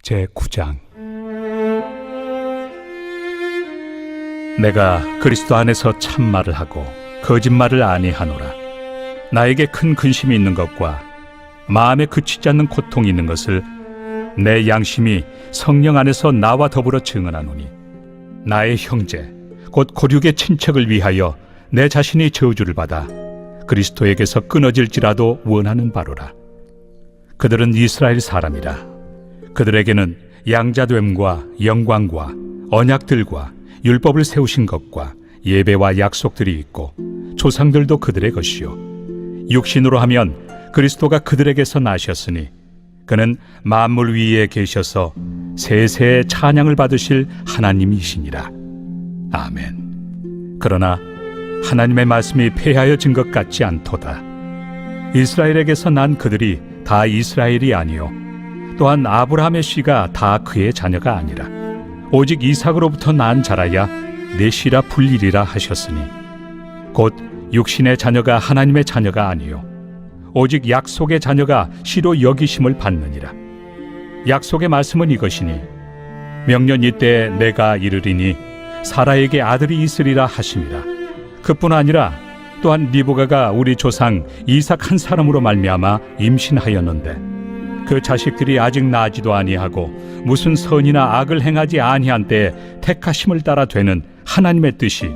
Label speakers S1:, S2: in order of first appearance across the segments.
S1: 제9장. 내가 그리스도 안에서 참말을 하고 거짓말을 아니하노라. 나에게 큰 근심이 있는 것과 마음에 그치지 않는 고통이 있는 것을 내 양심이 성령 안에서 나와 더불어 증언하노니, 나의 형제 곧 고륙의 친척을 위하여 내 자신이 저주를 받아 그리스도에게서 끊어질지라도 원하는 바로라. 그들은 이스라엘 사람이라. 그들에게는 양자됨과 영광과 언약들과 율법을 세우신 것과 예배와 약속들이 있고 조상들도 그들의 것이요, 육신으로 하면 그리스도가 그들에게서 나셨으니 그는 만물 위에 계셔서 세세의 찬양을 받으실 하나님이시니라. 아멘. 그러나 하나님의 말씀이 폐하여진 것 같지 않도다. 이스라엘에게서 난 그들이 다 이스라엘이 아니요, 또한 아브라함의 씨가 다 그의 자녀가 아니라 오직 이삭으로부터 난 자라야 내 씨라 불리리라 하셨으니, 곧 육신의 자녀가 하나님의 자녀가 아니요 오직 약속의 자녀가 씨로 여기심을 받느니라. 약속의 말씀은 이것이니, 명년 이때 내가 이르리니 사라에게 아들이 있으리라 하심이라. 그뿐 아니라 또한 리브가가 우리 조상 이삭 한 사람으로 말미암아 임신하였는데, 그 자식들이 아직 나지도 아니하고 무슨 선이나 악을 행하지 아니한 때에 택하심을 따라 되는 하나님의 뜻이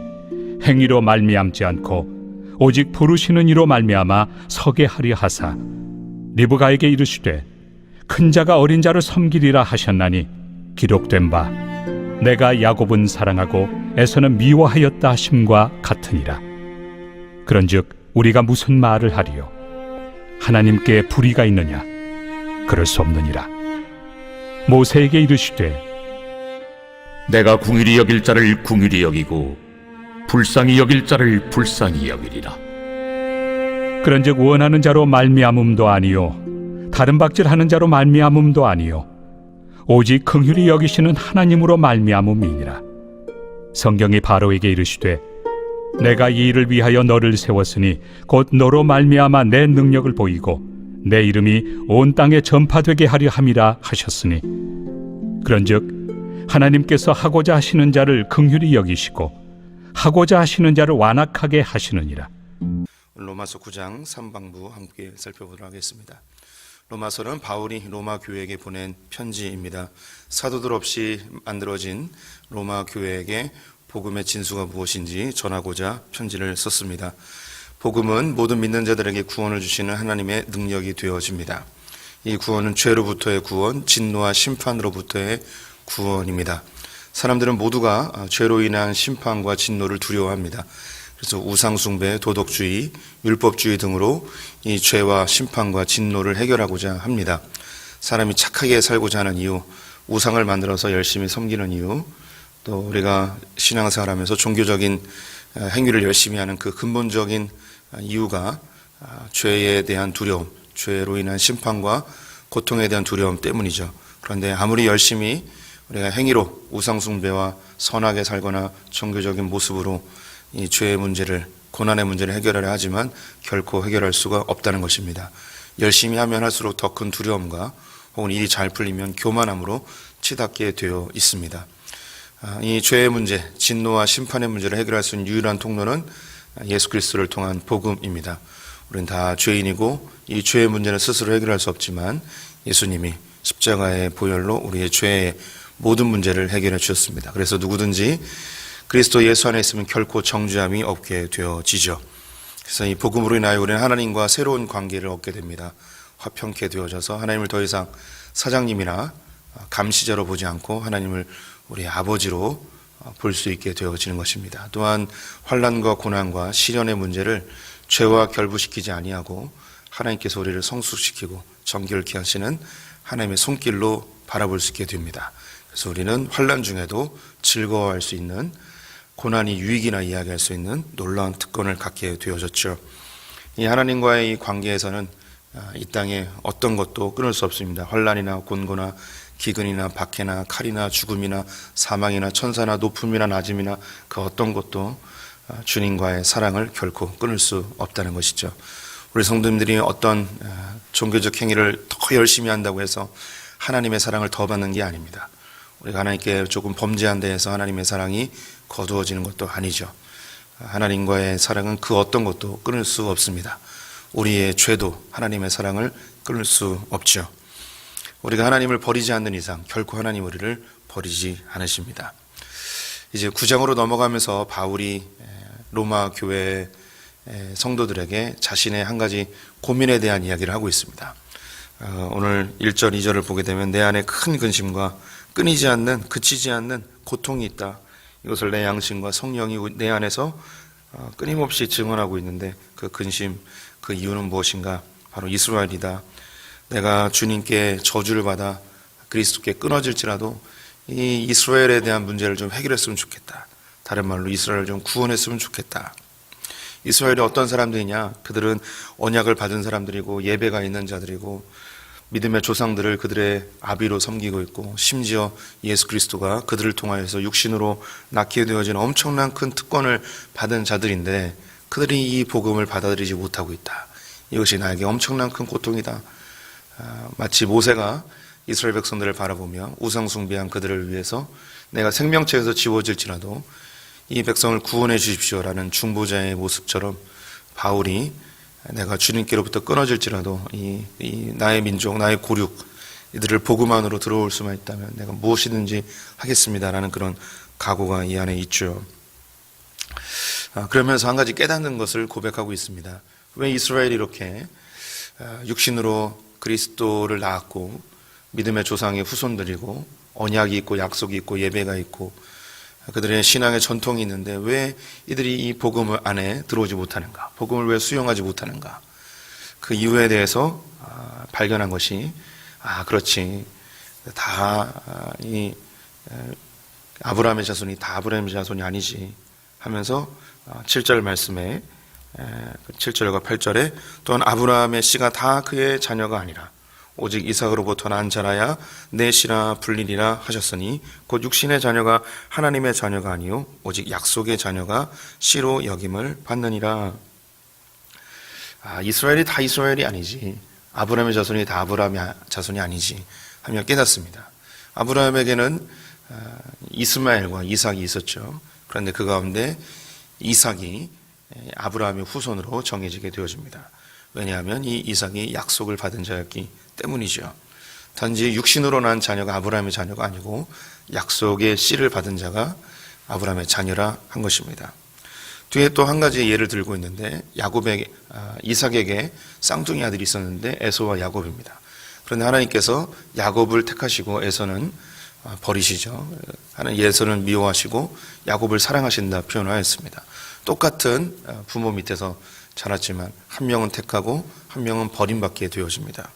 S1: 행위로 말미암지 않고 오직 부르시는 이로 말미암아 서게 하려 하사, 리브가에게 이르시되 큰 자가 어린 자를 섬기리라 하셨나니, 기록된 바 내가 야곱은 사랑하고 에서는 미워하였다 하심과 같으니라. 그런즉 우리가 무슨 말을 하리요? 하나님께 불의가 있느냐? 그럴 수 없느니라. 모세에게 이르시되
S2: 내가 궁휼히 여길 자를 궁휼히 여기고 불쌍히 여길 자를 불쌍히 여기리라.
S1: 그런즉 원하는 자로 말미암음도 아니요 다른 박질하는 자로 말미암음도 아니요 오직 긍휼히 여기시는 하나님으로 말미암음이니라. 성경이 바로에게 이르시되 내가 이 일을 위하여 너를 세웠으니 곧 너로 말미암아 내 능력을 보이고 내 이름이 온 땅에 전파되게 하려 함이라 하셨으니, 그런즉 하나님께서 하고자 하시는 자를 긍휼히 여기시고 하고자 하시는 자를 완악하게 하시느니라.
S3: 로마서 9장 3방부 함께 살펴보도록 하겠습니다. 로마서는 바울이 로마 교회에게 보낸 편지입니다. 사도들 없이 만들어진 로마 교회에게 복음의 진수가 무엇인지 전하고자 편지를 썼습니다. 복음은 모든 믿는 자들에게 구원을 주시는 하나님의 능력이 되어집니다. 이 구원은 죄로부터의 구원, 진노와 심판으로부터의 구원입니다. 사람들은 모두가 죄로 인한 심판과 진노를 두려워합니다. 그래서 우상숭배, 도덕주의, 율법주의 등으로 이 죄와 심판과 진노를 해결하고자 합니다. 사람이 착하게 살고자 하는 이유, 우상을 만들어서 열심히 섬기는 이유, 또 우리가 신앙생활하면서 종교적인 행위를 열심히 하는 그 근본적인 이유가 죄에 대한 두려움, 죄로 인한 심판과 고통에 대한 두려움 때문이죠. 그런데 아무리 열심히 우리가 행위로 우상숭배와 선하게 살거나 종교적인 모습으로 이 죄의 문제를, 고난의 문제를 해결하려 하지만 결코 해결할 수가 없다는 것입니다. 열심히 하면 할수록 더 큰 두려움과 혹은 일이 잘 풀리면 교만함으로 치닫게 되어 있습니다. 이 죄의 문제, 진노와 심판의 문제를 해결할 수 있는 유일한 통로는 예수 그리스도를 통한 복음입니다. 우리는 다 죄인이고 이 죄의 문제는 스스로 해결할 수 없지만 예수님이 십자가의 보혈로 우리의 죄의 모든 문제를 해결해 주셨습니다. 그래서 누구든지 그리스도 예수 안에 있으면 결코 정죄함이 없게 되어지죠. 그래서 이 복음으로 인하여 우리는 하나님과 새로운 관계를 얻게 됩니다. 화평케 되어져서 하나님을 더 이상 사장님이나 감시자로 보지 않고 하나님을 우리 아버지로 볼 수 있게 되어지는 것입니다. 또한 환난과 고난과 시련의 문제를 죄와 결부시키지 아니하고 하나님께서 우리를 성숙시키고 정결케 하시는 하나님의 손길로 바라볼 수 있게 됩니다. 그래서 우리는 환난 중에도 즐거워할 수 있는, 고난이 유익이나 이야기할 수 있는 놀라운 특권을 갖게 되어졌죠. 이 하나님과의 이 관계에서는 이 땅에 어떤 것도 끊을 수 없습니다. 환난이나 곤고나 기근이나 박해나 칼이나 죽음이나 사망이나 천사나 높음이나 낮음이나 그 어떤 것도 주님과의 사랑을 결코 끊을 수 없다는 것이죠. 우리 성도님들이 어떤 종교적 행위를 더 열심히 한다고 해서 하나님의 사랑을 더 받는 게 아닙니다. 우리가 하나님께 조금 범죄한 데에서 하나님의 사랑이 거두어지는 것도 아니죠. 하나님과의 사랑은 그 어떤 것도 끊을 수 없습니다. 우리의 죄도 하나님의 사랑을 끊을 수 없죠. 우리가 하나님을 버리지 않는 이상 결코 하나님 우리를 버리지 않으십니다. 이제 9장으로 넘어가면서 바울이 로마 교회 성도들에게 자신의 한 가지 고민에 대한 이야기를 하고 있습니다. 오늘 1절, 2절을 보게 되면 내 안에 큰 근심과 끊이지 않는, 그치지 않는 고통이 있다. 이것을 내 양심과 성령이 내 안에서 끊임없이 증언하고 있는데 그 근심, 그 이유는 무엇인가? 바로 이스라엘이다. 내가 주님께 저주를 받아 그리스도께 끊어질지라도 이 이스라엘에 대한 문제를 좀 해결했으면 좋겠다. 다른 말로 이스라엘을 좀 구원했으면 좋겠다. 이스라엘이 어떤 사람들이냐? 그들은 언약을 받은 사람들이고 예배가 있는 자들이고 믿음의 조상들을 그들의 아비로 섬기고 있고 심지어 예수 그리스도가 그들을 통하여서 육신으로 낳게 되어진 엄청난 큰 특권을 받은 자들인데 그들이 이 복음을 받아들이지 못하고 있다. 이것이 나에게 엄청난 큰 고통이다. 마치 모세가 이스라엘 백성들을 바라보며 우상 숭배한 그들을 위해서 내가 생명체에서 지워질지라도 이 백성을 구원해 주십시오라는 중보자의 모습처럼 바울이 내가 주님께로부터 끊어질지라도 이 나의 민족, 나의 고륙 이들을 복음 안으로 들어올 수만 있다면 내가 무엇이든지 하겠습니다라는 그런 각오가 이 안에 있죠. 그러면서 한 가지 깨닫는 것을 고백하고 있습니다. 왜 이스라엘이 이렇게 육신으로 그리스도를 낳았고 믿음의 조상의 후손들이고 언약이 있고 약속이 있고 예배가 있고 그들의 신앙의 전통이 있는데 왜 이들이 이 복음 안에 들어오지 못하는가? 복음을 왜 수용하지 못하는가? 그 이유에 대해서 발견한 것이 그렇지. 다 이 아브라함의 자손이 다 아브라함의 자손이 아니지 하면서 7절 말씀에 7절과 8절에 또한 아브라함의 씨가 다 그의 자녀가 아니라 오직 이삭으로부터 난 자라야 내 씨라 불리리라 하셨으니 곧 육신의 자녀가 하나님의 자녀가 아니요 오직 약속의 자녀가 씨로 여김을 받느니라. 이스라엘이 다 이스라엘이 아니지, 아브라함의 자손이 다 아브라함의 자손이 아니지 하며 깨닫습니다. 아브라함에게는 이스마엘과 이삭이 있었죠. 그런데 그 가운데 이삭이 아브라함의 후손으로 정해지게 되어집니다. 왜냐하면 이 이삭이 약속을 받은 자였기 때문이죠. 단지 육신으로 난 자녀가 아브라함의 자녀가 아니고 약속의 씨를 받은 자가 아브라함의 자녀라 한 것입니다. 뒤에 또 한 가지 예를 들고 있는데 이삭에게 쌍둥이 아들이 있었는데 에서와 야곱입니다. 그런데 하나님께서 야곱을 택하시고 에서는 버리시죠. 에서는 미워하시고 야곱을 사랑하신다 표현하였습니다. 똑같은 부모 밑에서 자랐지만 한 명은 택하고 한 명은 버림받게 되어집니다.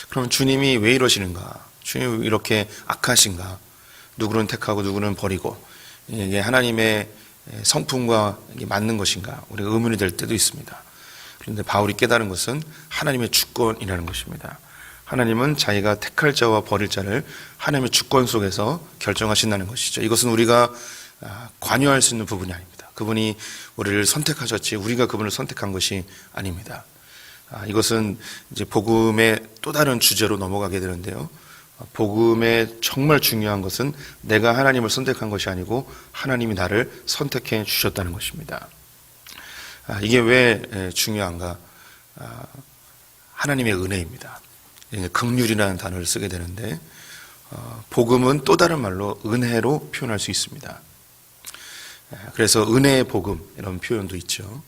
S3: 그럼 주님이 왜 이러시는가? 주님이 왜 이렇게 악하신가? 누구는 택하고 누구는 버리고 이게 하나님의 성품과 맞는 것인가? 우리가 의문이 될 때도 있습니다. 그런데 바울이 깨달은 것은 하나님의 주권이라는 것입니다. 하나님은 자기가 택할 자와 버릴 자를 하나님의 주권 속에서 결정하신다는 것이죠. 이것은 우리가 관여할 수 있는 부분이 아닙니다. 그분이 우리를 선택하셨지 우리가 그분을 선택한 것이 아닙니다. 이것은 이제 복음의 또 다른 주제로 넘어가게 되는데요. 복음의 정말 중요한 것은 내가 하나님을 선택한 것이 아니고 하나님이 나를 선택해 주셨다는 것입니다. 이게 왜 중요한가? 하나님의 은혜입니다. 긍휼이라는 단어를 쓰게 되는데 복음은 또 다른 말로 은혜로 표현할 수 있습니다. 그래서 은혜의 복음 이런 표현도 있죠.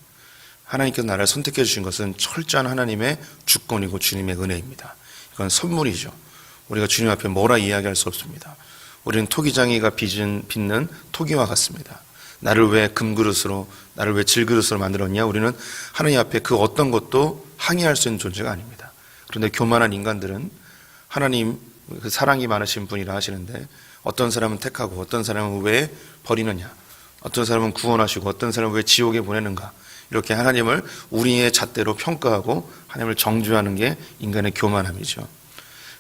S3: 하나님께서 나를 선택해 주신 것은 철저한 하나님의 주권이고 주님의 은혜입니다. 이건 선물이죠. 우리가 주님 앞에 뭐라 이야기할 수 없습니다. 우리는 토기장이가 빚는 토기와 같습니다. 나를 왜 금그릇으로, 나를 왜 질그릇으로 만들었냐? 우리는 하나님 앞에 그 어떤 것도 항의할 수 있는 존재가 아닙니다. 그런데 교만한 인간들은 하나님 그 사랑이 많으신 분이라 하시는데 어떤 사람은 택하고 어떤 사람은 왜 버리느냐? 어떤 사람은 구원하시고 어떤 사람은 왜 지옥에 보내는가? 이렇게 하나님을 우리의 잣대로 평가하고 하나님을 정죄하는 게 인간의 교만함이죠.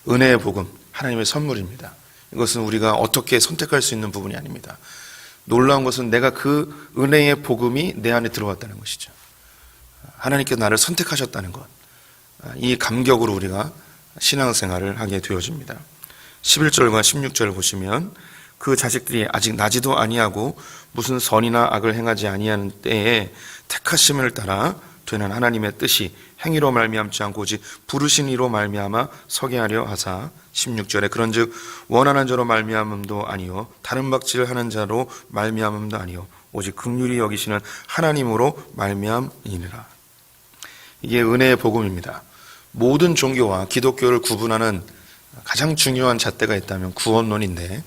S3: 은혜의 복음, 하나님의 선물입니다. 이것은 우리가 어떻게 선택할 수 있는 부분이 아닙니다. 놀라운 것은 내가 그 은혜의 복음이 내 안에 들어왔다는 것이죠. 하나님께서 나를 선택하셨다는 것. 이 감격으로 우리가 신앙생활을 하게 되어집니다. 11절과 16절을 보시면 그 자식들이 아직 나지도 아니하고 무슨 선이나 악을 행하지 아니하는 때에 택하심을 따라 되는 하나님의 뜻이 행위로 말미암지 않고 오직 부르신 이로 말미암아 서게 하려 하사 16절에 그런즉 원하는 자로 말미암음도 아니요 다른 박질을 하는 자로 말미암음도 아니요 오직 긍휼히 여기시는 하나님으로 말미암이니라. 이게 은혜의 복음입니다. 모든 종교와 기독교를 구분하는 가장 중요한 잣대가 있다면 구원론인데,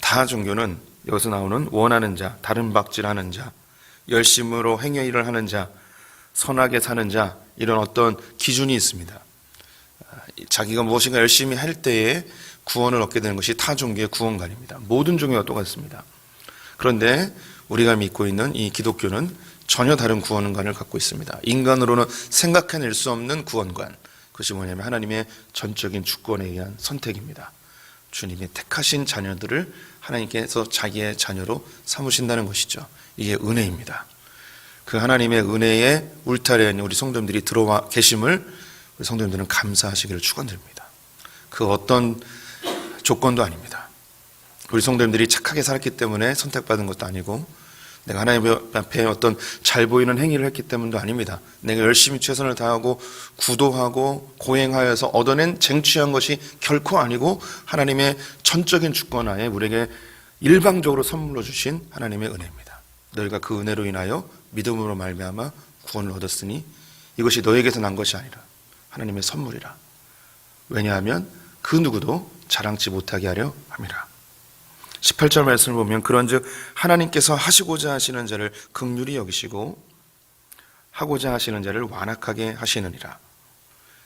S3: 다 종교는 여기서 나오는 원하는 자, 다른 박질하는 자, 열심으로 행위를 하는 자, 선하게 사는 자, 이런 어떤 기준이 있습니다. 자기가 무엇인가 열심히 할 때에 구원을 얻게 되는 것이 타 종교의 구원관입니다. 모든 종교가 똑같습니다. 그런데 우리가 믿고 있는 이 기독교는 전혀 다른 구원관을 갖고 있습니다. 인간으로는 생각해낼 수 없는 구원관. 그것이 뭐냐면 하나님의 전적인 주권에 의한 선택입니다. 주님이 택하신 자녀들을 하나님께서 자기의 자녀로 삼으신다는 것이죠. 이게 은혜입니다. 그 하나님의 은혜의 울타리에 있는 우리 성도님들이 들어와 계심을 우리 성도님들은 감사하시기를 축원드립니다. 그 어떤 조건도 아닙니다. 우리 성도님들이 착하게 살았기 때문에 선택받은 것도 아니고, 내가 하나님 앞에 어떤 잘 보이는 행위를 했기 때문도 아닙니다. 내가 열심히 최선을 다하고 구도하고 고행하여서 얻어낸 쟁취한 것이 결코 아니고 하나님의 전적인 주권하에 우리에게 일방적으로 선물로 주신 하나님의 은혜입니다. 너희가 그 은혜로 인하여 믿음으로 말미암아 구원을 얻었으니 이것이 너에게서 난 것이 아니라 하나님의 선물이라. 왜냐하면 그 누구도 자랑치 못하게 하려 함이라. 18절 말씀을 보면 그런즉 하나님께서 하시고자 하시는 자를 긍휼히 여기시고 하고자 하시는 자를 완악하게 하시느니라.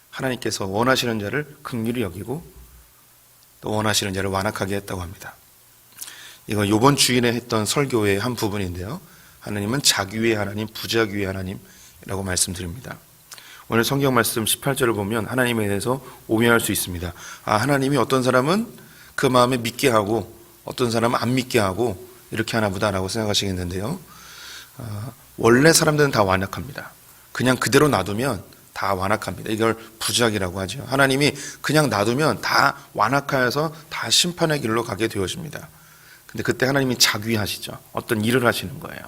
S3: 하나님께서 원하시는 자를 긍휼히 여기고 또 원하시는 자를 완악하게 했다고 합니다. 이거 이번 주일에 했던 설교의 한 부분인데요. 하나님은 자귀의 하나님, 부자귀의 하나님이라고 말씀드립니다. 오늘 성경 말씀 18절을 보면 하나님에 대해서 오해할 수 있습니다. 하나님이 어떤 사람은 그 마음에 믿게 하고 어떤 사람은 안 믿게 하고 이렇게 하나 보다라고 생각하시겠는데요. 원래 사람들은 다 완악합니다. 그냥 그대로 놔두면 다 완악합니다. 이걸 부작이라고 하죠. 하나님이 그냥 놔두면 다 완악하여서 다 심판의 길로 가게 되어집니다. 근데 그때 하나님이 자귀하시죠. 어떤 일을 하시는 거예요.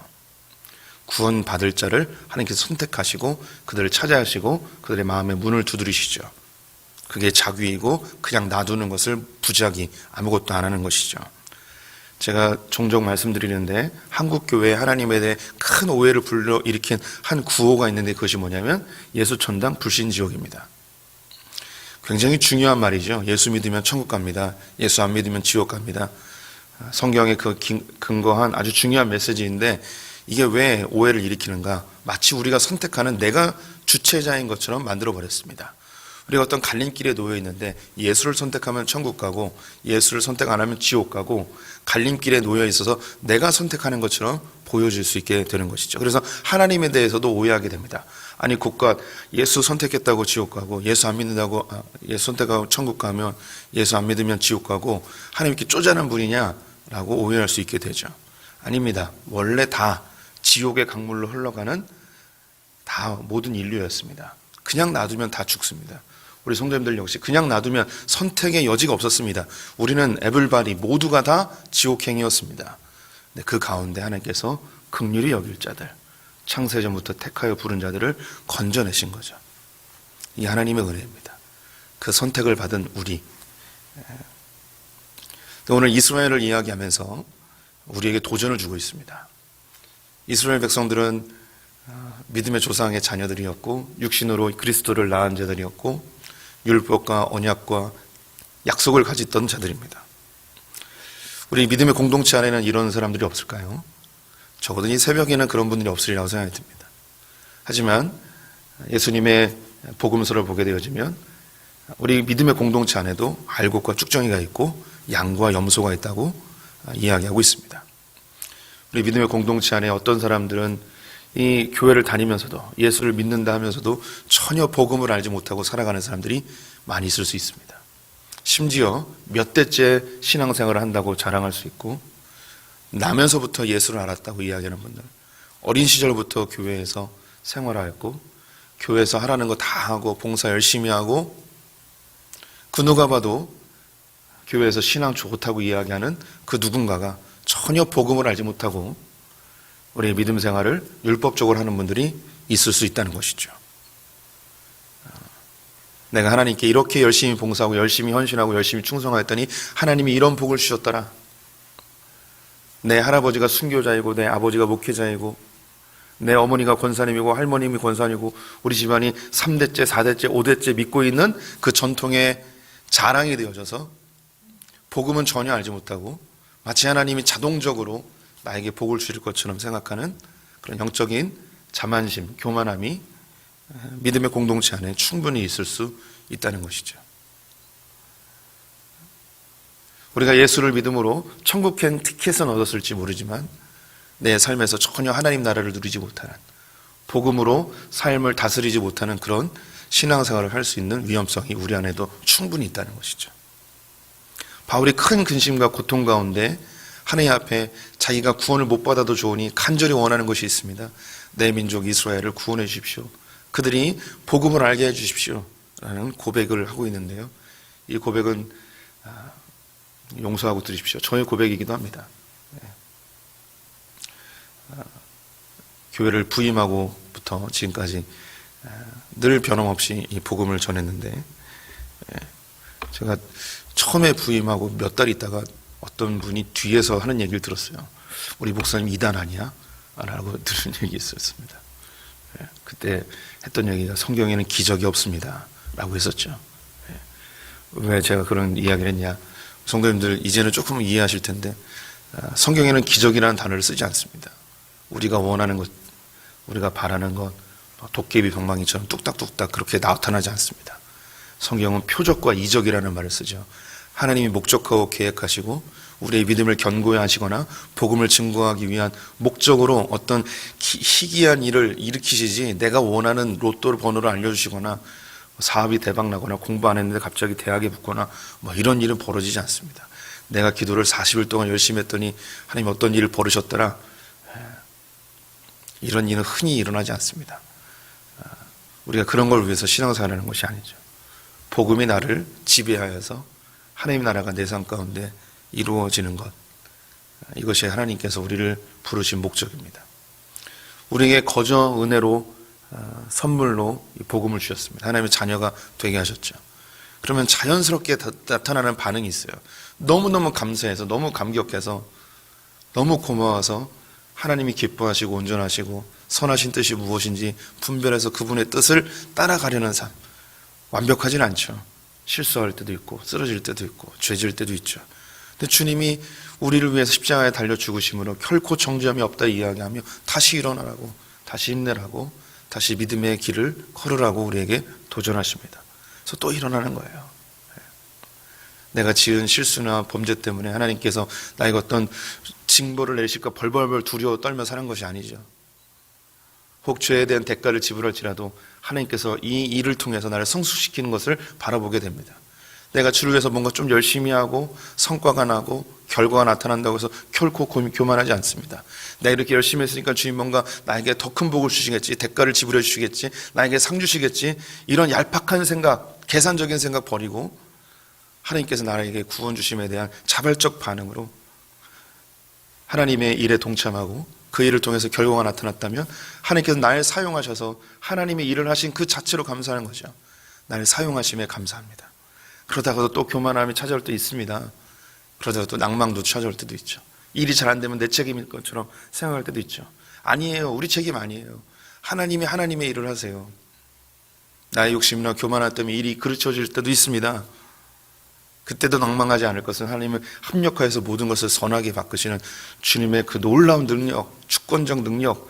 S3: 구원받을 자를 하나님께서 선택하시고 그들을 찾아하시고 그들의 마음에 문을 두드리시죠. 그게 자귀이고 그냥 놔두는 것을 부작이, 아무것도 안 하는 것이죠. 제가 종종 말씀드리는데 한국교회에 하나님에 대해 큰 오해를 불러일으킨 한 구호가 있는데 그것이 뭐냐면 예수천당 불신지옥입니다. 굉장히 중요한 말이죠. 예수 믿으면 천국 갑니다. 예수 안 믿으면 지옥 갑니다. 성경에 그 근거한 아주 중요한 메시지인데 이게 왜 오해를 일으키는가? 마치 우리가 선택하는 내가 주체자인 것처럼 만들어버렸습니다. 우리가 어떤 갈림길에 놓여 있는데 예수를 선택하면 천국 가고 예수를 선택 안 하면 지옥 가고 갈림길에 놓여 있어서 내가 선택하는 것처럼 보여질 수 있게 되는 것이죠. 그래서 하나님에 대해서도 오해하게 됩니다. 아니 국가 예수 선택했다고 지옥 가고 예수 안 믿는다고 예수 선택하고 천국 가면 예수 안 믿으면 지옥 가고 하나님께 쪼잔한 분이냐라고 오해할 수 있게 되죠. 아닙니다. 원래 다 지옥의 강물로 흘러가는 다 모든 인류였습니다. 그냥 놔두면 다 죽습니다. 우리 성도님들 역시 그냥 놔두면 선택의 여지가 없었습니다. 우리는 에블바리 모두가 다 지옥행이었습니다. 그 가운데 하나님께서 긍휼히 여길 자들, 창세전부터 택하여 부른 자들을 건져내신 거죠. 이 하나님의 은혜입니다. 그 선택을 받은 우리. 오늘 이스라엘을 이야기하면서 우리에게 도전을 주고 있습니다. 이스라엘 백성들은 믿음의 조상의 자녀들이었고 육신으로 그리스도를 낳은 자들이었고 율법과 언약과 약속을 가졌던 자들입니다. 우리 믿음의 공동체 안에는 이런 사람들이 없을까요? 적어도 이 새벽에는 그런 분들이 없으리라고 생각이 듭니다. 하지만 예수님의 복음서를 보게 되어지면 우리 믿음의 공동체 안에도 알곡과 쭉정이가 있고 양과 염소가 있다고 이야기하고 있습니다. 우리 믿음의 공동체 안에 어떤 사람들은 이 교회를 다니면서도 예수를 믿는다 하면서도 전혀 복음을 알지 못하고 살아가는 사람들이 많이 있을 수 있습니다. 심지어 몇 대째 신앙생활을 한다고 자랑할 수 있고 나면서부터 예수를 알았다고 이야기하는 분들, 어린 시절부터 교회에서 생활하였고 교회에서 하라는 거 다 하고 봉사 열심히 하고 그 누가 봐도 교회에서 신앙 좋다고 이야기하는 그 누군가가 전혀 복음을 알지 못하고 우리의 믿음 생활을 율법적으로 하는 분들이 있을 수 있다는 것이죠. 내가 하나님께 이렇게 열심히 봉사하고 열심히 헌신하고 열심히 충성하였더니 하나님이 이런 복을 주셨더라. 내 할아버지가 순교자이고 내 아버지가 목회자이고 내 어머니가 권사님이고 할머님이 권사님이고 우리 집안이 3대째, 4대째, 5대째 믿고 있는 그 전통의 자랑이 되어져서 복음은 전혀 알지 못하고 마치 하나님이 자동적으로 나에게 복을 주실 것처럼 생각하는 그런 영적인 자만심, 교만함이 믿음의 공동체 안에 충분히 있을 수 있다는 것이죠. 우리가 예수를 믿음으로 천국행 티켓은 얻었을지 모르지만 내 삶에서 전혀 하나님 나라를 누리지 못하는, 복음으로 삶을 다스리지 못하는 그런 신앙생활을 할 수 있는 위험성이 우리 안에도 충분히 있다는 것이죠. 바울이 큰 근심과 고통 가운데 하나님 앞에 자기가 구원을 못 받아도 좋으니 간절히 원하는 것이 있습니다. 내 민족 이스라엘을 구원해 주십시오. 그들이 복음을 알게 해 주십시오. 라는 고백을 하고 있는데요. 이 고백은 용서하고 들으십시오. 저의 고백이기도 합니다. 교회를 부임하고부터 지금까지 늘 변함없이 이 복음을 전했는데 제가 처음에 부임하고 몇 달 있다가 어떤 분이 뒤에서 하는 얘기를 들었어요. 우리 목사님 이단 아니야? 라고 들은 얘기 있었습니다. 그때 했던 얘기가 성경에는 기적이 없습니다. 라고 했었죠. 왜 제가 그런 이야기를 했냐. 성도님들 이제는 조금 이해하실 텐데 성경에는 기적이라는 단어를 쓰지 않습니다. 우리가 원하는 것, 우리가 바라는 것, 도깨비 방망이처럼 뚝딱뚝딱 그렇게 나타나지 않습니다. 성경은 표적과 이적이라는 말을 쓰죠. 하나님이 목적하고 계획하시고 우리의 믿음을 견고히 하시거나 복음을 증거하기 위한 목적으로 어떤 희귀한 일을 일으키시지 내가 원하는 로또 번호를 알려주시거나 사업이 대박나거나 공부 안 했는데 갑자기 대학에 붙거나 이런 일은 벌어지지 않습니다. 내가 기도를 40일 동안 열심히 했더니 하나님 어떤 일을 벌으셨더라. 이런 일은 흔히 일어나지 않습니다. 우리가 그런 걸 위해서 신앙생활을 하는 것이 아니죠. 복음이 나를 지배하여서 하나님 나라가 내 삶 가운데 이루어지는 것, 이것이 하나님께서 우리를 부르신 목적입니다. 우리에게 거저 은혜로 선물로 이 복음을 주셨습니다. 하나님의 자녀가 되게 하셨죠. 그러면 자연스럽게 나타나는 반응이 있어요. 너무너무 감사해서, 너무 감격해서, 너무 고마워서 하나님이 기뻐하시고 온전하시고 선하신 뜻이 무엇인지 분별해서 그분의 뜻을 따라가려는 삶. 완벽하진 않죠. 실수할 때도 있고 쓰러질 때도 있고 죄질 때도 있죠. 근데 주님이 우리를 위해서 십자가에 달려 죽으심으로 결코 정죄함이 없다 이야기하며 다시 일어나라고, 다시 힘내라고, 다시 믿음의 길을 걸으라고 우리에게 도전하십니다. 그래서 또 일어나는 거예요. 내가 지은 실수나 범죄 때문에 하나님께서 나에게 어떤 징벌을 내리실까 벌벌벌 두려워 떨며 사는 것이 아니죠. 혹 죄에 대한 대가를 지불할지라도 하나님께서 이 일을 통해서 나를 성숙시키는 것을 바라보게 됩니다. 내가 주를 위해서 뭔가 좀 열심히 하고 성과가 나고 결과가 나타난다고 해서 결코 교만하지 않습니다. 내가 이렇게 열심히 했으니까 주님 뭔가 나에게 더 큰 복을 주시겠지, 대가를 지불해 주시겠지, 나에게 상 주시겠지, 이런 얄팍한 생각, 계산적인 생각 버리고 하나님께서 나에게 구원 주심에 대한 자발적 반응으로 하나님의 일에 동참하고 그 일을 통해서 결과가 나타났다면 하나님께서 나를 사용하셔서 하나님의 일을 하신 그 자체로 감사하는 거죠. 나를 사용하심에 감사합니다. 그러다가도 또 교만함이 찾아올 때 있습니다. 그러다가 또 낭망도 찾아올 때도 있죠. 일이 잘 안 되면 내 책임일 것처럼 생각할 때도 있죠. 아니에요. 우리 책임 아니에요. 하나님이 하나님의 일을 하세요. 나의 욕심이나 교만함 때문에 일이 그르쳐질 때도 있습니다. 그때도 낭망하지 않을 것은 하나님은 합력하여서 모든 것을 선하게 바꾸시는 주님의 그 놀라운 능력, 주권적 능력,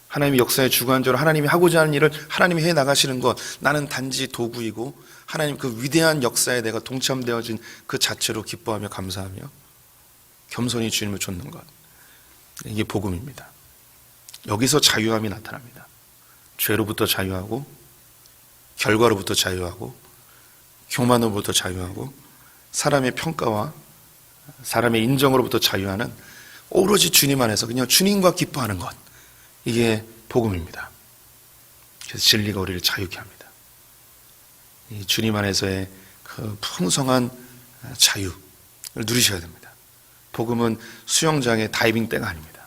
S3: 하나님의 역사의 주관적으로 하나님이 하고자 하는 일을 하나님이 해나가시는 것, 나는 단지 도구이고 하나님 그 위대한 역사에 내가 동참되어진 그 자체로 기뻐하며 감사하며 겸손히 주님을 좇는 것, 이게 복음입니다. 여기서 자유함이 나타납니다. 죄로부터 자유하고 결과로부터 자유하고 교만으로부터 자유하고 사람의 평가와 사람의 인정으로부터 자유하는 오로지 주님 안에서 그냥 주님과 기뻐하는 것, 이게 복음입니다. 그래서 진리가 우리를 자유케 합니다. 이 주님 안에서의 그 풍성한 자유, 누리셔야 됩니다. 복음은 수영장의 다이빙대가 아닙니다.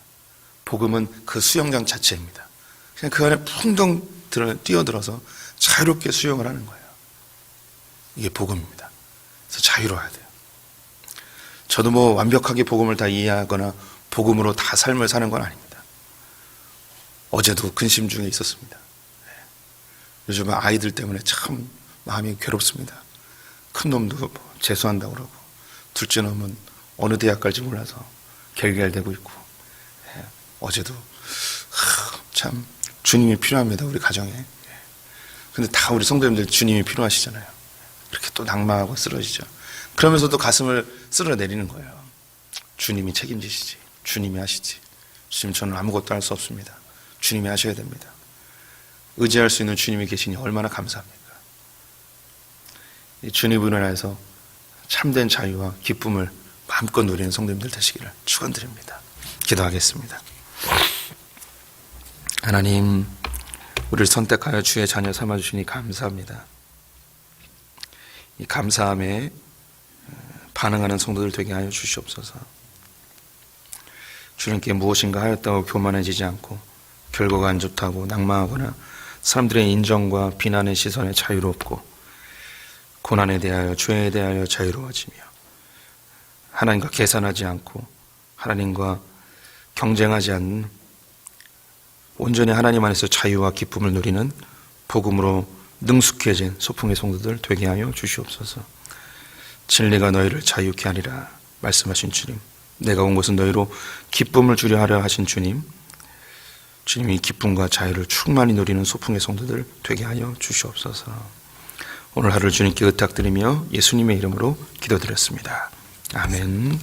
S3: 복음은 그 수영장 자체입니다. 그냥 그 안에 풍덩 뛰어들어서 자유롭게 수영을 하는 거예요. 이게 복음입니다. 그래서 자유로워야 돼요. 저도 뭐 완벽하게 복음을 다 이해하거나 복음으로 다 삶을 사는 건 아닙니다. 어제도 근심 중에 있었습니다. 요즘 아이들 때문에 참 마음이 괴롭습니다. 큰 놈도 뭐 재수한다고 그러고, 둘째 놈은 어느 대학 갈지 몰라서 결결되고 있고, 어제도 참 주님이 필요합니다, 우리 가정에. 근데 다 우리 성도님들 주님이 필요하시잖아요. 이렇게 또 낙마하고 쓰러지죠. 그러면서도 가슴을 쓸어내리는 거예요. 주님이 책임지시지, 주님이 하시지. 주님, 저는 아무것도 할 수 없습니다. 주님이 하셔야 됩니다. 의지할 수 있는 주님이 계시니 얼마나 감사합니까? 이 주님으로 인해서 참된 자유와 기쁨을 마음껏 누리는 성도님들 되시기를 축원드립니다. 기도하겠습니다. 하나님, 우리를 선택하여 주의 자녀 삼아주시니 감사합니다. 이 감사함에 반응하는 성도들 되게 하여 주시옵소서. 주님께 무엇인가 하였다고 교만해지지 않고, 결과가 안 좋다고 낙마하거나 사람들의 인정과 비난의 시선에 자유롭고, 고난에 대하여 죄에 대하여 자유로워지며, 하나님과 계산하지 않고 하나님과 경쟁하지 않는, 온전히 하나님 안에서 자유와 기쁨을 누리는 복음으로 능숙해진 소풍의 성도들 되게 하여 주시옵소서. 진리가 너희를 자유케 하리라 말씀하신 주님, 내가 온 것은 너희로 기쁨을 주려 하려 하신 주님, 주님이 기쁨과 자유를 충만히 누리는 소풍의 성도들 되게 하여 주시옵소서. 오늘 하루를 주님께 의탁드리며 예수님의 이름으로 기도드렸습니다. 아멘.